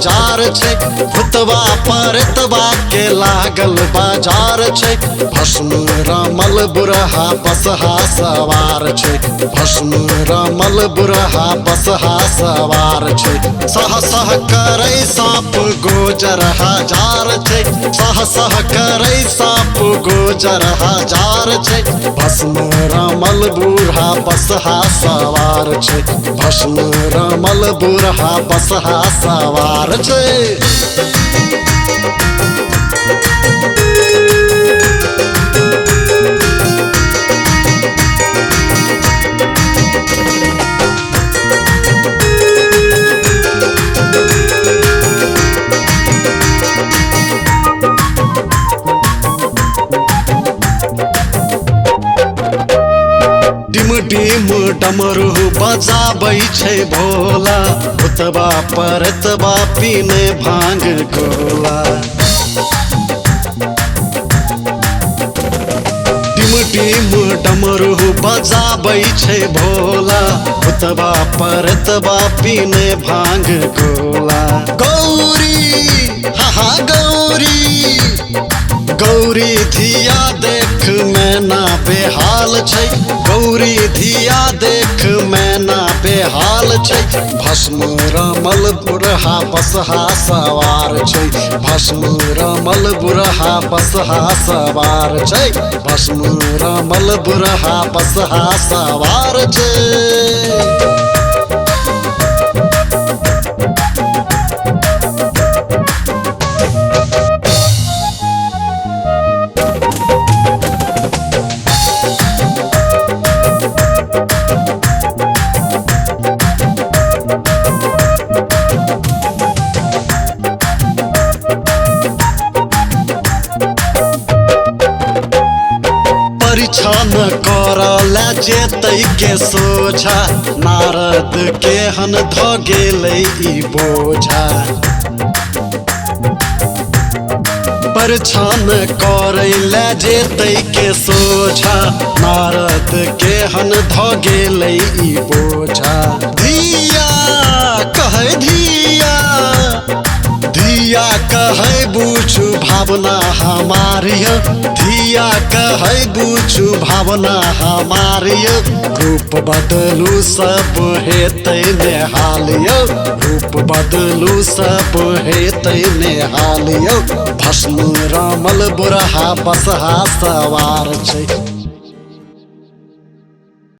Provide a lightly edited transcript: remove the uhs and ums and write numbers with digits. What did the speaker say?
बाजार छे। भूतवा परतवा के लागल बाजार छे। भस्म रमल बुरहा बसहा सवार छे। भस्म रमल बुरहा बसहा सवार छे। सह सह करे साप गोजर हजार छे। सह सह करे साप गोजर हजार छे। भस्म रमल बुरहा बसहा सवार छे। भस्म रमल बुरहा बसहा सवार छे। डिम डमरू बजाबै छै भोला। भूतवा परतवा पीने भांग गोला। डिम डमरू बजाबै छै भोला। भूतवा परतवा पीने भांग गोला। गौरी हा गौरी गौरी धिया देख मैना बेहाल छै। गौरी धिया देख मैना बेहाल छै। भस्म रमल बुरहा बसहा सवार छै। भस्म रमल बुरहा बसहा सवार छै। भस्म रमल बुरहा बसहा सवार छै। परीक्षा न करल जेतै के सोझा। नारद केहन ध गेलै ई बोझा। परीक्षा न करैल जेतै के सोझा। नारद केहन ध गेलै ई बोझा। धिया कहै धिया धिया कहै बुझू भावना हमारी। धिया कहै बुझू भावना हमारी। रूप बदलू सब हेतै नेहालियो। रूप बदलू सब हेतै नेहालियो। भस्म रमल बुरहा बसहा सवार छै।